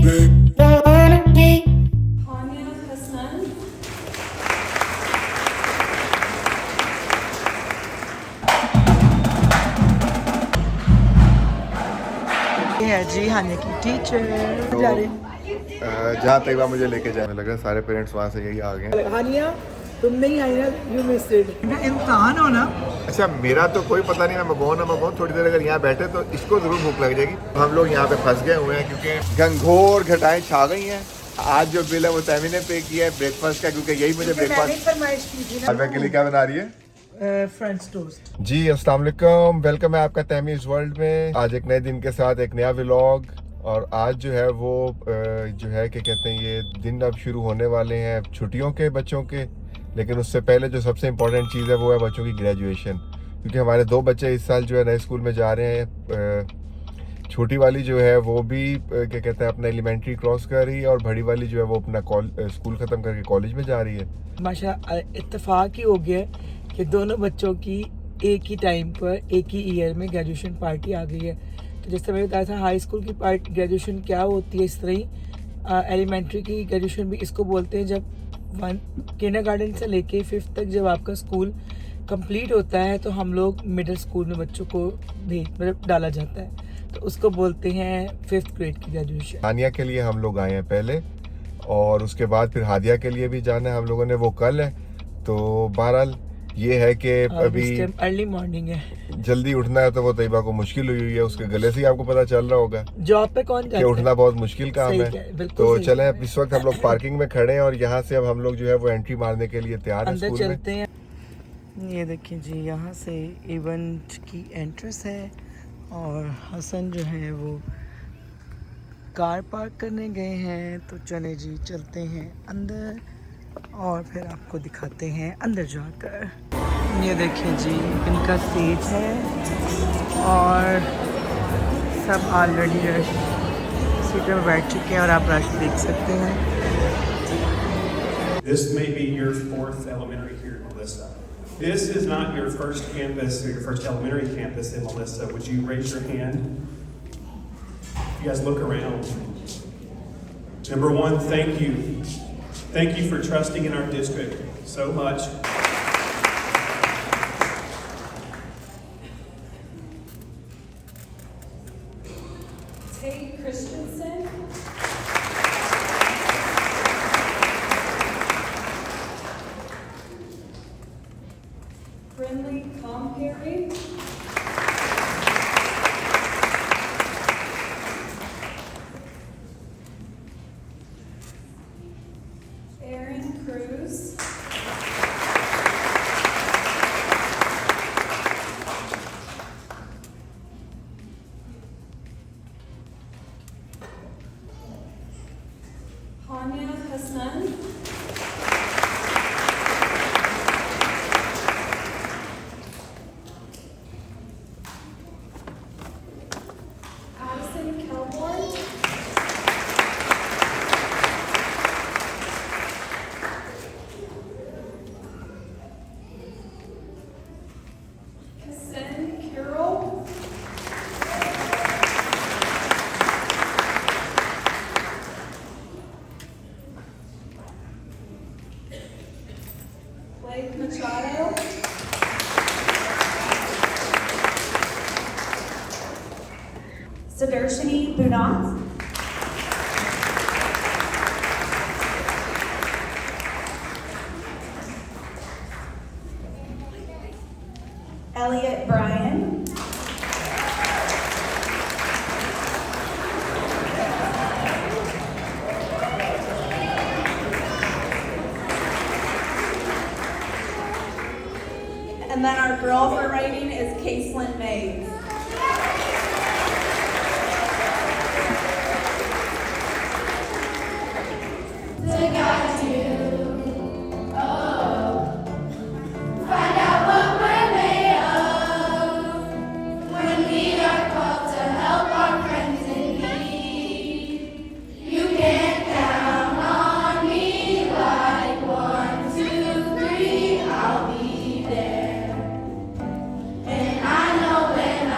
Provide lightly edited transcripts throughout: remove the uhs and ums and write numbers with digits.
Hania Hassan. ये है जी हानिया की टीचर जा रहे जहाँ तक मुझे लेके जाने लगा, सारे पेरेंट्स वहाँ से यही आ गए। हानिया तुम नहीं आई ना, यू मिस्ड इट। इम्तिहान हो ना। अच्छा, मेरा तो कोई पता नहीं, मैं मगो थोड़ी देर अगर यहाँ बैठे तो इसको जरूर भूख लग जाएगी। हम लोग यहाँ पे फंस गए हुए हैं क्योंकि घंघोर घटाएं छा गई हैं। आज जो बिल है वो तैमी ने पे किया है ब्रेकफास्ट का, क्योंकि यही मुझे ब्रेकफास्ट फरमाइश की थी अलवा के लिए क्या बना रही है। French toast. जी अस्सलाम वालेकुम, वेलकम है आपका तहमीज़ वर्ल्ड में। आज एक नए दिन के साथ एक नया व्लॉग। और आज जो है वो जो है कि कहते हैं ये दिन अब शुरू होने वाले हैं छुट्टियों के बच्चों के, लेकिन उससे पहले जो सबसे इम्पोर्टेंट चीज़ है वो है बच्चों की ग्रेजुएशन। क्योंकि हमारे 2 बच्चे इस साल जो है नए स्कूल में जा रहे हैं। छोटी वाली जो है वो भी क्या कहते हैं अपना एलिमेंट्री क्रॉस कर रही है, और बड़ी वाली जो है वो अपना स्कूल ख़त्म करके कॉलेज में जा रही है। माशा इत्तेफाक ही हो गया कि दोनों बच्चों की एक ही टाइम पर एक ही ईयर में ग्रेजुएशन पार्टी आ गई है। तो जैसे मैंने बताया था हाई स्कूल की पार्टी ग्रेजुएशन क्या होती है, इस तरह ही एलिमेंट्री की ग्रेजुएशन भी इसको बोलते हैं। जब किंडरगार्टन से लेके 5th तक जब आपका स्कूल कंप्लीट होता है तो हम लोग मिडिल स्कूल में बच्चों को मतलब डाला जाता है, तो उसको बोलते हैं 5th ग्रेड की ग्रेजुएशन। हानिया के लिए हम लोग आए हैं पहले, और उसके बाद फिर हादिया के लिए भी जाना है हम लोगों ने, वो कल है। तो बहरहाल ये है कि अभी अर्ली मॉर्निंग है, जल्दी उठना है, तो वो तैयबा को मुश्किल हुई है, उसके गले से ही आपको पता चल रहा होगा जॉब पे कौन जाता कि है, उठना बहुत मुश्किल काम है। तो चले, इस वक्त हम लोग पार्किंग में खड़े हैं और यहाँ से अब हम लोग जो है वो एंट्री मारने के लिए तैयार हैं अंदर स्कूल चलते में। हैं। ये देखिए जी, यहाँ से इवेंट की एंट्रेंस है और हसन जो है वो कार पार्क करने गए हैं। तो चले जी चलते हैं अंदर और फिर आपको दिखाते हैं अंदर जाकर। ये देखिए जी इनका स्टेज है और सब ऑलरेडी सीट में बैठ चुके हैं और आप रश देख सकते हैं। This may be your 4th elementary here in Melissa. This is not your first campus or your first elementary campus in Melissa. Would you raise your hand? You guys look around. Number one, thank you. Thank you for trusting in our district so much. Tate Christensen. Brinley Comperry. Aaron Cruz. Hania Hassan. Addison Kelborn. Kasen Carroll. Blake Machado. Sudarshini Bunath. Elliot Bryan. And then our girl for writing is Caselyn Mays. And I know when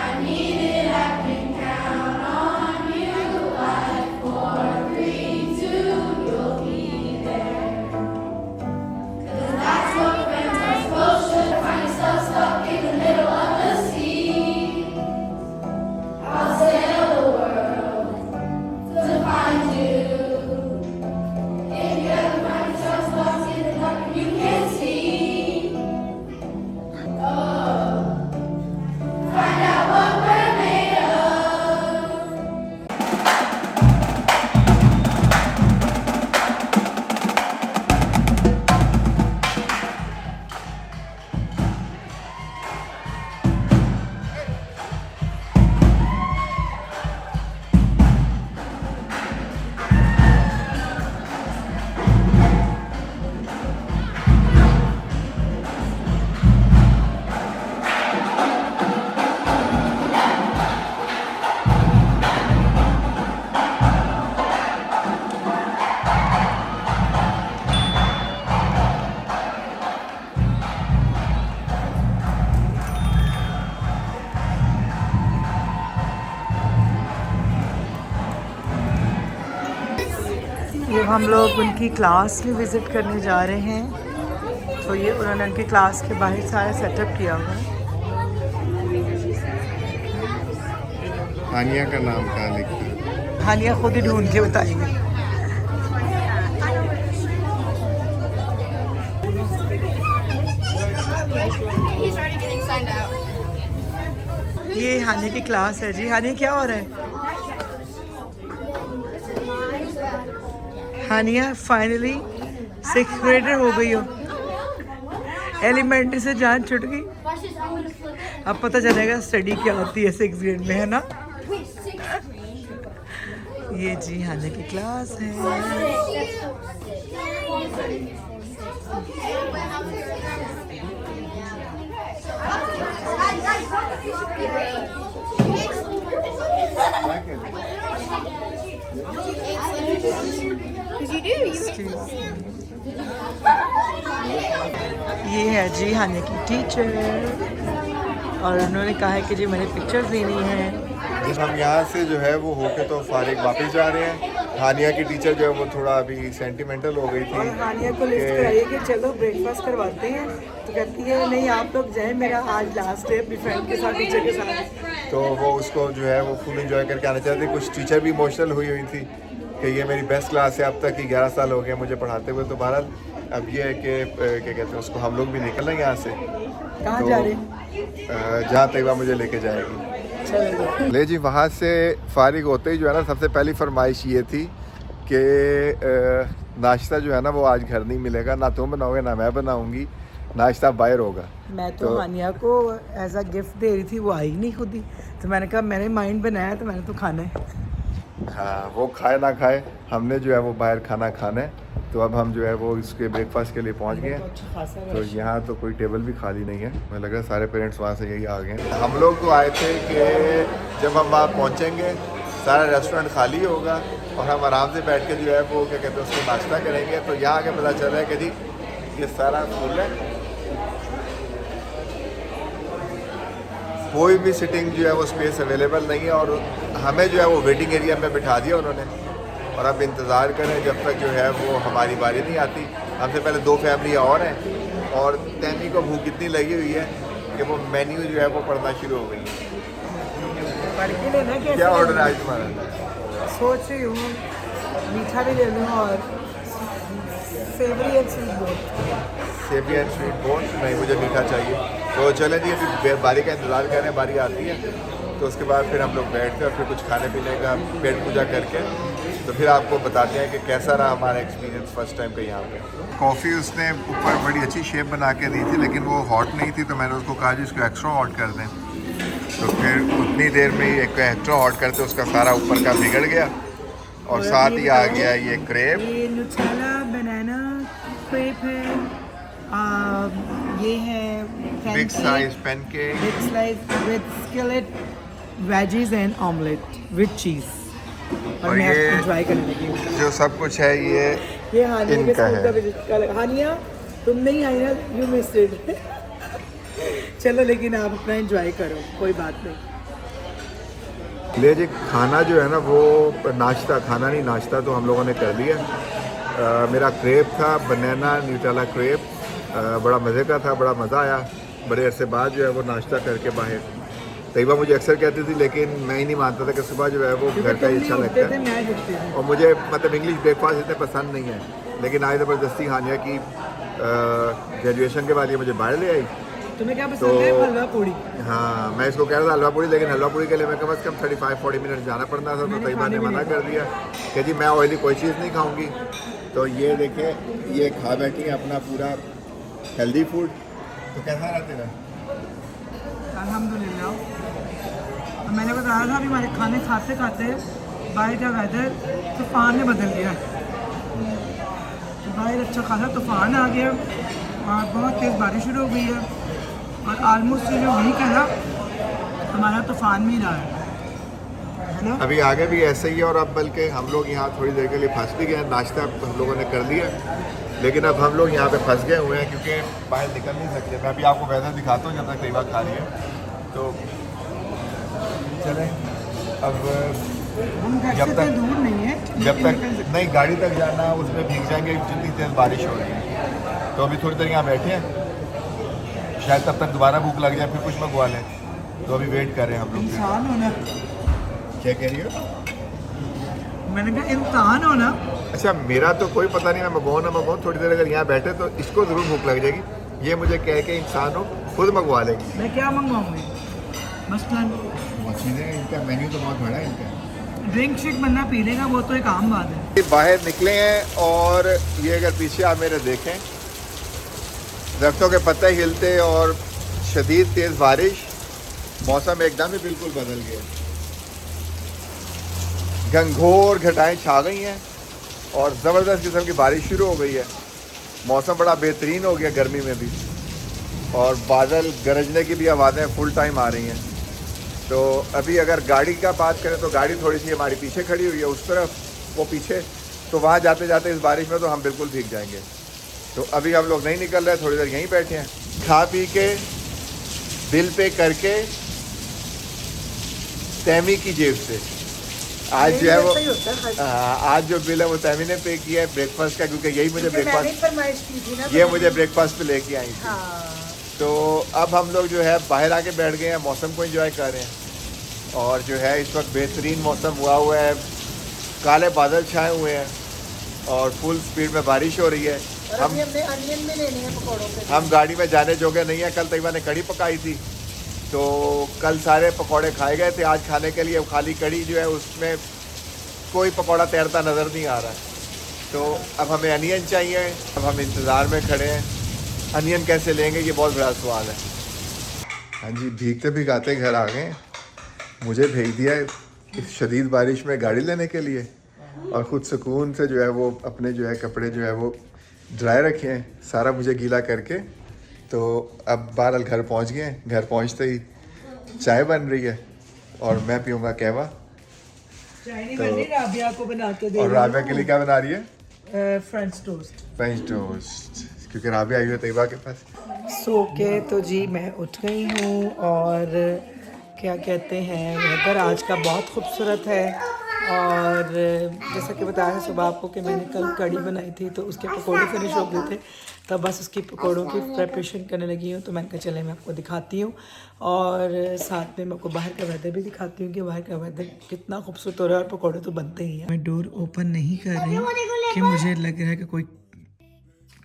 ये हम लोग उनकी class में visit करने जा रहे हैं। तो ये उन्होंने उनकी क्लास के बाहर सारा सेटअप किया हुआ है। हानिया का नाम कहाँ लिखा है? हानिया खुद ही ढूंढ के बताएंगे। He's already getting signed out. ये हानिया की क्लास है जी। हानिया क्या हो रहा है? हानिया फाइनली 6th ग्रेडर हो गई हो। एलिमेंट्री से जान छुट गई। Watch this, I'm gonna flip it. अब पता चलेगा स्टडी क्या होती है 6th ग्रेड में, है ना? Wait, 6th grade? ये जी हानिया की क्लास है। ये है जी हानिया की टीचर और उन्होंने कहा है कि जी मैंने पिक्चर्स लेनी है। हम यहाँ से जो है वो होके तो फारिग वापस जा रहे हैं। हानिया की टीचर जो है वो थोड़ा अभी सेंटिमेंटल हो गई और थी हानिया को लिस्ट कराइए कि चलो ब्रेकफास्ट करवाते हैं। तो कहती है नहीं आप लोग जाएं, मेरा आज लास्ट है अपनी फ्रेंड के साथ, टीचर के साथ। तो वो उसको जो है वो फुल एंजॉय करके आना चाहती थी। कुछ टीचर भी इमोशनल हुई थी कि ये मेरी बेस्ट क्लास है अब तक की, 11 साल हो गए मुझे पढ़ाते हुए। तो बहरहाल अब ये है कि क्या कहते हैं उसको, हम लोग भी निकल रहे हैं यहाँ से। कहाँ जा रहे हैं? जहाँ तक मुझे लेके जाएगी। चलो ले जी, वहाँ से फारिग होते ही जो है ना सबसे पहली फरमाइश ये थी कि नाश्ता जो है ना वो आज घर नहीं मिलेगा, ना तुम बनाओगे ना मैं बनाऊंगी, नाश्ता बाहर होगा। मैं तो हानिया को एज अ गिफ्ट दे रही थी, वो आई नहीं खुद ही। तो मैंने कहा मैंने माइंड बनाया तो मैंने तो खाना है। हाँ, वो खाए ना खाए, हमने जो है वो बाहर खाना खाना है। तो अब हम जो है वो इसके ब्रेकफास्ट के लिए पहुंच गए हैं। तो यहाँ तो कोई टेबल भी खाली नहीं है, मुझे लग रहा है सारे पेरेंट्स वहाँ से यही आ गए हैं। हम लोग तो आए थे कि जब हम वहाँ पहुँचेंगे सारा रेस्टोरेंट खाली होगा और हम आराम से बैठ के जो है वो क्या कहते हैं उसको नाश्ता करेंगे। तो यहाँ आके पता चल रहा है कि जी ये सारा फुल है, कोई भी सिटिंग जो है वो स्पेस अवेलेबल नहीं है। और हमें जो है वो वेटिंग एरिया में बिठा दिया उन्होंने और अब इंतज़ार करें जब तक जो है वो हमारी बारी नहीं आती। हमसे पहले 2 फैमिली और हैं और तैमी को भूख इतनी लगी हुई है कि वो मेन्यू जो है वो पढ़ना शुरू हो गई है। पढ़ के लेना कैसे? क्या ऑर्डर है आज तुम्हारा? सोच रही हूँ मीठा भी ले लूँ और savoury and sweet both. Savoury and sweet both नहीं, मुझे मीठा चाहिए। तो चलें जी, अभी बारी का इंतज़ार कर रहे हैं, बारी आती है तो उसके बाद फिर हम लोग बैठते हैं और फिर कुछ खाने पीने का पेट पूजा करके तो फिर आपको बताते हैं कि कैसा रहा हमारा एक्सपीरियंस फर्स्ट टाइम का यहाँ पे। कॉफ़ी उसने ऊपर बड़ी अच्छी शेप बना के दी थी लेकिन वो हॉट नहीं थी, तो मैंने उसको कहा जी इसको एक्स्ट्रा हॉट कर दें। तो फिर उतनी देर में ही एक एक्स्ट्रा हॉट करते उसका सारा ऊपर का बिगड़ गया और साथ ही आ गया ये क्रेप। ये नुटेला बनाना क्रेप है, ये है big size pancake, big size with skillet veggies and omelette with चीज़। और मैं ये एंजॉय करने लगी हूँ। जो सब कुछ है ये हानिया के इनका स्कूल है। का विजिट का। हानिया तुम नहीं आई ना, यू मिस इट। चलो लेकिन आप अपना एंजॉय करो, कोई बात नहीं। ले जी, खाना जो है ना वो नाश्ता, खाना नहीं नाश्ता तो हम लोगों ने कर लिया। मेरा क्रेप था बनाना न्यूटेला क्रेप, बड़ा मज़े का था, बड़ा मज़ा आया। बड़े अरसे बाद जो है वो नाश्ता करके बाहर। तैयबा मुझे अक्सर कहती थी लेकिन मैं ही नहीं मानता था कि सुबह जो है वो घर का ही अच्छा लगता है। मैं उठते थे। और मुझे मतलब इंग्लिश ब्रेकफास्ट इतने पसंद नहीं है, लेकिन आज ज़बरदस्ती हानिया की ग्रेजुएशन के बाद ये मुझे बाहर ले आई। तुम्हें क्या पसंद है? हलवा पूड़ी। हाँ, मैं इसको कह रहा था हलवा पूड़ी, लेकिन हलवा पूड़ी के लिए मैं कम से कम 35-40 मिनट जाना पड़ता था। तो तैयबा ने मना कर दिया कि जी मैं ऑयली कोई चीज़ नहीं खाऊंगी। तो ये देखें, ये खा बैठी है अपना पूरा हेल्दी फूड। तो कैसा रहा तेरा? अल्हम्दुलिल्लाह। मैंने बताया था अभी हमारे खाने खाते खाते बाहर का वेदर तूफ़ान में बदल गया। तो बाहर अच्छा खासा तूफ़ान आ गया और बहुत तेज़ बारिश शुरू हो गई है और आलमोस्ट जो वीक है ना हमारा तूफ़ान भी रहा है ना। अभी आगे भी ऐसे ही है और अब बल्कि हम लोग यहाँ थोड़ी देर के लिए फंस भी गए। नाश्ता हम लोगों ने कर लिया लेकिन अब हम लोग यहाँ पे फंस गए हुए हैं क्योंकि बाहर निकल नहीं सकते। मैं अभी आपको वेदर दिखाता हूँ जब तक तैयबा खा रही है। तो चलें अब हम घर जब से तक दूर नहीं है, जब तक नहीं गाड़ी तक जाना उसमें भीग जाएंगे जितनी तेज़ बारिश हो रही है। तो अभी थोड़ी देर यहाँ बैठे हैं, शायद तब तक दोबारा भूख लग जाए फिर कुछ मंगवा लें। तो अभी वेट कर रहे हैं हम लोग। इंसान होना, क्या कह रही हो? मैंने कहा इंसान होना। अच्छा मेरा तो कोई पता नहीं, मैं मंगवाऊँ ना मंगवाऊँ, थोड़ी देर अगर यहाँ बैठे तो इसको ज़रूर भूख लग जाएगी। ये मुझे कह के इंसान हो खुद मंगवा लेगी। मैं क्या मंगवाऊंगी? मसलन बहुत चीज़ें, इनका मेन्यू तो बहुत बड़ा है इनका। ड्रिंक शेक बनना पी लेगा वो तो एक आम बात है। ये बाहर निकले हैं और ये अगर पीछे आप मेरे देखें, दरख्तों के पत्ते हिलते और शदीद तेज़ बारिश, मौसम एकदम ही बिल्कुल बदल गया। घंघोर घटाएं छा गई हैं और ज़बरदस्त किस्म की बारिश शुरू हो गई है। मौसम बड़ा बेहतरीन हो गया गर्मी में भी, और बादल गरजने की भी आवाज़ें फुल टाइम आ रही हैं। तो अभी अगर गाड़ी का बात करें तो गाड़ी थोड़ी सी हमारी पीछे खड़ी हुई है, उस तरफ वो पीछे, तो वहाँ जाते जाते इस बारिश में तो हम बिल्कुल भीग जाएंगे। तो अभी हम लोग नहीं निकल रहे, थोड़ी देर यहीं बैठे हैं, खा पी के बिल पे करके तैमी की जेब से। आज जो है वो आज जो बिल है वो तैमी ने पे किया है ब्रेकफास्ट का, क्योंकि यही मुझे ब्रेकफास्ट ये मुझे ब्रेकफास्ट पे लेके आई थी। तो अब हम लोग जो है बाहर आके बैठ गए हैं, मौसम को एंजॉय कर रहे हैं। और जो है इस वक्त बेहतरीन मौसम हुआ है, काले बादल छाए हुए हैं और फुल स्पीड में बारिश हो रही है। हम अनियन भी लेने हैं पकौड़ों पे। हम गाड़ी में जाने जोगे नहीं है। कल तैयबा ने कड़ी पकाई थी, तो कल सारे पकौड़े खाए गए थे। आज खाने के लिए खाली कड़ी जो है उसमें कोई पकौड़ा तैरता नज़र नहीं आ रहा है। तो अब हमें अनियन चाहिए। अब हम इंतज़ार में खड़े हैं, अनियन कैसे लेंगे ये बहुत बड़ा सवाल है। हाँ जी, भीगते भीगाते घर आ गए। मुझे भेज दिया है इस शदीद बारिश में गाड़ी लेने के लिए, और ख़ुद सुकून से जो है वो अपने जो है कपड़े जो है वो ड्राई रखे हैं, सारा मुझे गीला करके। तो अब बहरहाल घर पहुंच गए हैं। घर पहुंचते ही चाय बन रही है और मैं पीऊँगा कहवा। चाय नहीं बन रही, राबिया को बना के दे। और राबिया के लिए क्या बना रही है? French toast. फ्रेंच टोस्ट, क्योंकि राबिया आई है तैयबा के पास। सो के तो जी मैं उठ गई हूँ, और क्या कहते हैं, वेदर आज का बहुत खूबसूरत है। और जैसा कि बताया सुबह आपको कि मैंने कल कड़ी बनाई थी, तो उसके पकोड़े फिनिश हो गए थे, तब बस उसकी पकोड़ों की प्रिपरेशन करने लगी हूँ। तो मैंने कहा चले मैं आपको दिखाती हूँ, और साथ में मैं आपको बाहर का वेदर भी दिखाती हूँ कि बाहर का वेदर कितना खूबसूरत हो रहा है, और पकोड़े तो बनते ही हैं। मैं डोर ओपन नहीं कर रही हूँ कि मुझे लग रहा है कि कोई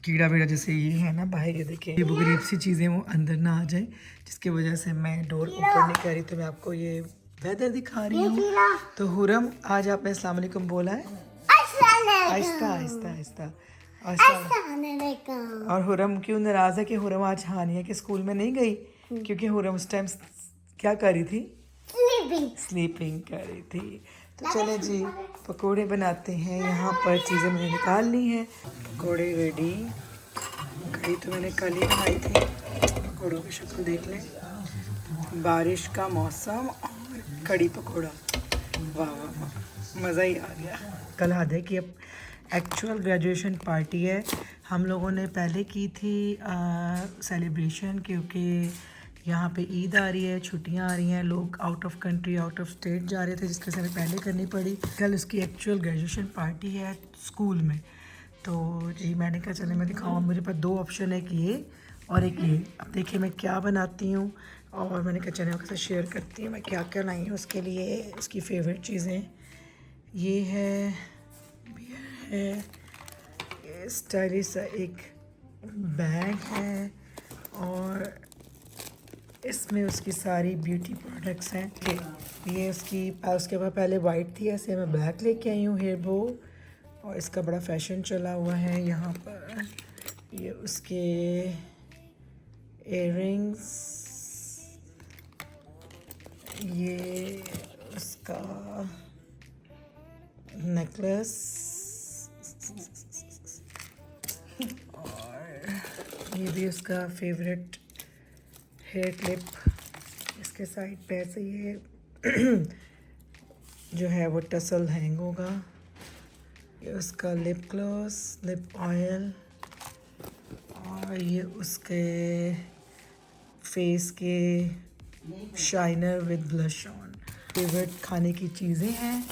कीड़ा वीड़ा जैसे ये है ना बाहर, ये देखिए ये गरीब सी चीज़ें वो अंदर ना आ जाए, जिसकी वजह से मैं डोर ओपन नहीं कर रही। तो मैं आपको ये वेदर दिखा रही हूँ। तो हुरम, आज आपने अस्सलाम वालेकुम बोला है आहिस्ता आहिस्ता आहिस्ता आहिस्ता। और हुरम क्यों नाराज़ है कि हुरम आज हानिया के स्कूल में नहीं गई? क्योंकि हुरम उस टाइम क्या कर रही थी? स्लीपिंग कर रही थी। तो चले जी पकोड़े बनाते हैं। यहाँ पर चीज़ें मैंने निकाल ली हैं। पकोड़े रेडी। कड़ी तो मैंने कल ही बनाई थी। पकोड़ों की शक्ल देख लें, बारिश का मौसम और कड़ी पकोड़ा, वाह वाह वाह, मज़ा ही आ गया। कल हादे की अब एक्चुअल ग्रेजुएशन पार्टी है। हम लोगों ने पहले की थी सेलिब्रेशन, क्योंकि यहाँ पे ईद आ रही है, छुट्टियाँ आ रही हैं, लोग out of country out of state जा रहे थे, जिसकी वजह से पहले करनी पड़ी। कल उसकी एक्चुअल ग्रेजुएशन पार्टी है स्कूल में। तो जी मैंने कहा चले मैं दिखाऊँ। मुझे पास दो ऑप्शन है, एक ये और एक ये। अब देखिए मैं क्या बनाती हूँ, और मैंने कहा चले आपके साथ शेयर करती हूँ मैं क्या क्या लाई हूँ उसके लिए, उसकी फेवरेट चीज़ें। ये है ये स्टाइलिश सा एक बैग है, और इसमें उसकी सारी ब्यूटी प्रोडक्ट्स हैं। ये उसके बाद पहले वाइट थी, ऐसे मैं ब्लैक लेके आई हूँ हेयर बो, और इसका बड़ा फैशन चला हुआ है यहाँ पर। ये उसके इयररिंग्स, ये उसका नेकलेस, और ये भी उसका फेवरेट हेयर क्लिप। इसके साइड पे ऐसे ये जो है वो टसल हैंग होगा। ये उसका लिप ग्लॉस, लिप ऑयल, और ये उसके फेस के shiner with blush on. Favourite खाने की चीज़ें हैं,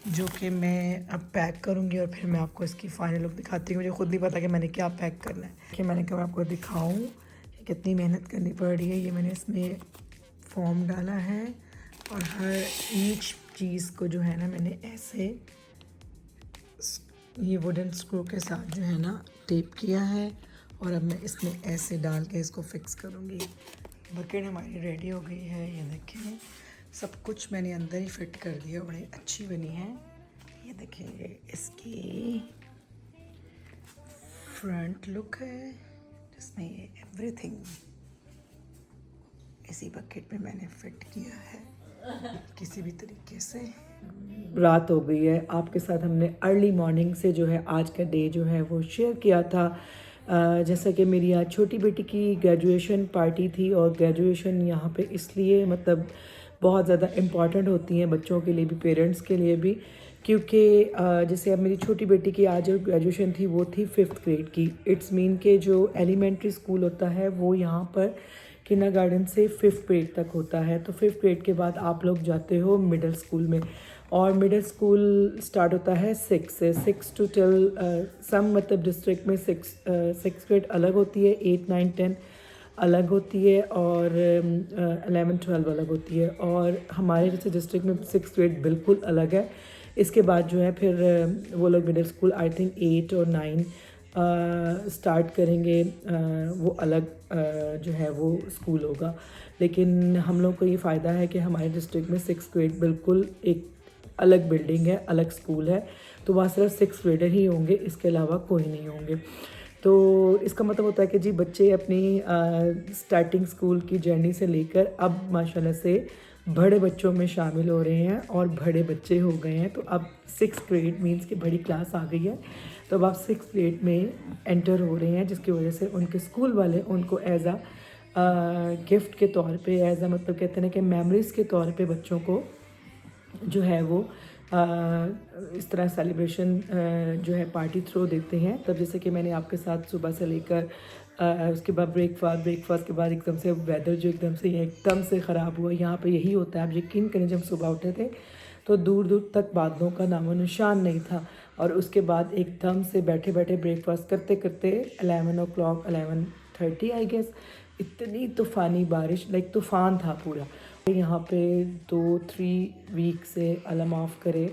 जो कि मैं अब पैक करूँगी और फिर मैं आपको इसकी फाइनल लुक दिखाती हूँ। मुझे खुद नहीं पता कि मैंने क्या पैक करना है, कि मैंने कहा आपको दिखाऊँ कि कितनी मेहनत करनी पड़ रही है। ये मैंने इसमें फॉर्म डाला है और हर ईच चीज़ को जो है ना मैंने ऐसे ये वुडन स्क्रू के साथ जो है ना टेप किया है और अब मैं इसमें ऐसे डाल के इसको फिक्स करूँगी। बकेट हमारी रेडी हो गई है। ये देखें सब कुछ मैंने अंदर ही फिट कर दिया, बड़ी अच्छी बनी है। ये देखेंगे इसकी फ्रंट लुक है जिसमें ये एवरीथिंग इसी बकेट में मैंने फिट किया है किसी भी तरीके से। रात हो गई है, आपके साथ हमने अर्ली मॉर्निंग से जो है आज का डे जो है वो शेयर किया था। जैसा कि मेरी आज छोटी बेटी की ग्रेजुएशन पार्टी थी और ग्रेजुएशन यहाँ पे इसलिए मतलब बहुत ज़्यादा इम्पॉर्टेंट होती हैं बच्चों के लिए भी, पेरेंट्स के लिए भी, क्योंकि जैसे अब मेरी छोटी बेटी की आज जो ग्रेजुएशन थी वो थी 5th ग्रेड की। इट्स मीन के जो एलिमेंट्री स्कूल होता है वो यहाँ पर किंडरगार्टन से 5th ग्रेड तक होता है। तो 5th ग्रेड के बाद आप लोग जाते हो मिडिल स्कूल में और मिडिल स्कूल स्टार्ट होता है 6 से 6 टू टिल सम मतलब डिस्ट्रिक्ट में 6 ग्रेड अलग होती है, 8, 9, 10 अलग होती है और 11, 12 अलग होती है और हमारे जैसे डिस्ट्रिक्ट में 6 ग्रेड बिल्कुल अलग है। इसके बाद जो है फिर वो लोग मिडिल स्कूल आई थिंक 8 और 9 स्टार्ट करेंगे, वो अलग जो है वो स्कूल होगा। लेकिन हम लोग को ये फ़ायदा है कि हमारे डिस्ट्रिक्ट में 6 ग्रेड बिल्कुल एक अलग बिल्डिंग है, अलग स्कूल है, तो वहाँ सिर्फ 6 ग्रेडर ही होंगे, इसके अलावा कोई नहीं होंगे। तो इसका मतलब होता है कि जी बच्चे अपनी स्टार्टिंग स्कूल की जर्नी से लेकर अब माशाल्लाह से बड़े बच्चों में शामिल हो रहे हैं और बड़े बच्चे हो गए हैं। तो अब 6 ग्रेड मीन्स कि बड़ी क्लास आ गई है, तो अब आप 6 ग्रेड में एंटर हो रहे हैं, जिसकी वजह से उनके स्कूल वाले उनको एज आ गिफ्ट के तौर पे, एज आ मतलब कहते हैं कि मेमोरीज़ के तौर पे बच्चों को जो है वो इस तरह सेलिब्रेशन जो है पार्टी थ्रो देते हैं। तब जैसे कि मैंने आपके साथ सुबह से लेकर उसके बाद ब्रेकफास्ट के बाद एकदम से वेदर जो एकदम से ख़राब हुआ। यहाँ पे यही होता है, आप यकीन करें जब सुबह उठे थे तो दूर दूर तक बादलों का नामो निशान नहीं था और उसके बाद एकदम से बैठे बैठे ब्रेकफास्ट करते करते 11 o'clock 11:30 आई गेस इतनी तूफ़ानी बारिश, लाइक तूफ़ान था पूरा। यहाँ पे 2-3 वीक से अल्लाह माफ़ करे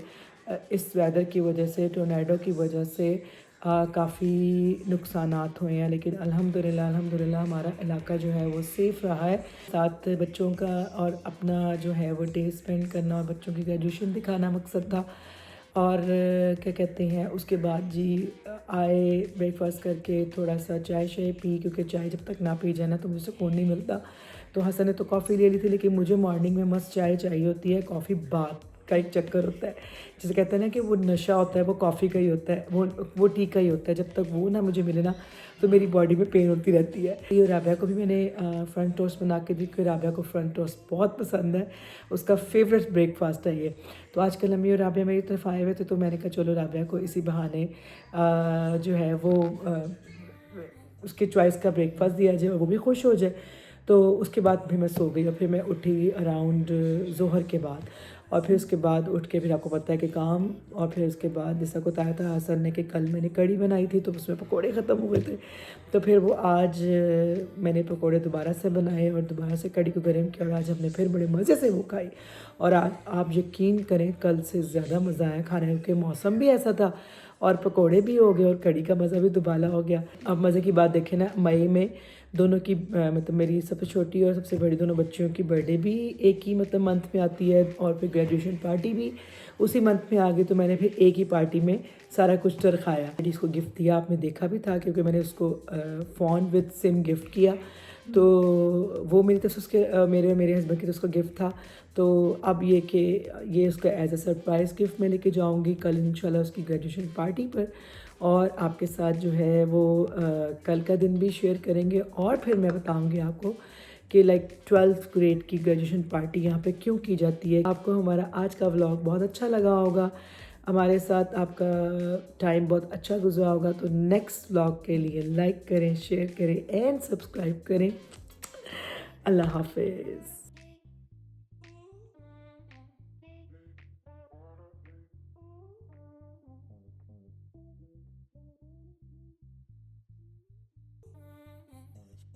इस वेदर की वजह से, टोर्नेडो की वजह से काफ़ी नुकसानात हुए हैं, लेकिन अल्हम्दुलिल्लाह हमारा इलाका जो है वो सेफ़ रहा है। साथ बच्चों का और अपना जो है वो डे स्पेंड करना और बच्चों की ग्रेजुएशन दिखाना मकसद था। और क्या कहते हैं उसके बाद जी आए ब्रेकफास्ट करके थोड़ा सा चाय शाय पी, क्योंकि चाय जब तक ना पी जाए ना तो मुझे सुकून नहीं मिलता। तो हसन ने तो कॉफ़ी ले ली थी, लेकिन मुझे मॉर्निंग में मस्त चाय चाहिए होती है। कॉफ़ी बाद का एक चक्कर होता है, जिसे कहते हैं ना कि वो नशा होता है वो कॉफ़ी का ही होता है, वो टी का ही होता है। जब तक वो ना मुझे मिले ना तो मेरी बॉडी में पेन होती रहती है। ये राबिया को भी मैंने फ्रंट टोस्ट बना के दी, क्योंकि राबिया को फ्रंट टोस्ट बहुत पसंद है, उसका फेवरेट ब्रेकफास्ट है ये। तो आजकल अम्मी और राबिया मेरी तरफ आए हुए थे, तो मैंने कहा चलो राबिया को इसी बहाने जो है वो उसके चॉइस का ब्रेकफास्ट दिया जाए और वो भी खुश हो जाए। तो उसके बाद फिर मैं सो गई और फिर मैं उठी अराउंड ज़ोहर के बाद, और फिर उसके बाद उठ के फिर आपको पता है कि काम, और फिर उसके बाद जैसा को बताया था हसन ने कि कल मैंने कड़ी बनाई थी तो उसमें पकोड़े ख़त्म हुए थे, तो फिर वो आज मैंने पकोड़े दोबारा से बनाए और दोबारा से कड़ी को गर्म किया और आज हमने फिर बड़े मज़े से वो खाई। और आज आप यकीन करें कल से ज़्यादा मज़ा आया खाने, क्योंकि मौसम भी ऐसा था और पकोड़े भी हो गए और कड़ी का मज़ा भी दुबाला हो गया। अब मज़े की बात देखें ना, मई में दोनों की मतलब मेरी सबसे छोटी और सबसे बड़ी दोनों बच्चियों की बर्थडे भी एक ही मतलब मंथ में आती है और फिर ग्रेजुएशन पार्टी भी उसी मंथ में आ गई। तो मैंने फिर एक ही पार्टी में सारा कुछ तरखाया। इसको गिफ्ट दिया, आपने देखा भी था, क्योंकि मैंने उसको फ़ोन विद सिम गिफ्ट किया, तो वो मेरी तरफ से उसके मेरे हस्बैंड की तरफ उसका गिफ्ट था। तो अब ये कि ये उसका एज अ सरप्राइज़ गिफ्ट मैं लेके जाऊंगी कल इंशाल्लाह उसकी ग्रेजुएशन पार्टी पर, और आपके साथ जो है वो कल का दिन भी शेयर करेंगे। और फिर मैं बताऊंगी आपको कि लाइक 12th ग्रेड की ग्रेजुएशन पार्टी यहाँ पे क्यों की जाती है। आपको हमारा आज का व्लॉग बहुत अच्छा लगा होगा, हमारे साथ आपका टाइम बहुत अच्छा गुजरा होगा। तो नेक्स्ट व्लॉग के लिए लाइक करें, शेयर करें एंड सब्सक्राइब करें। अल्लाह हाफिज़।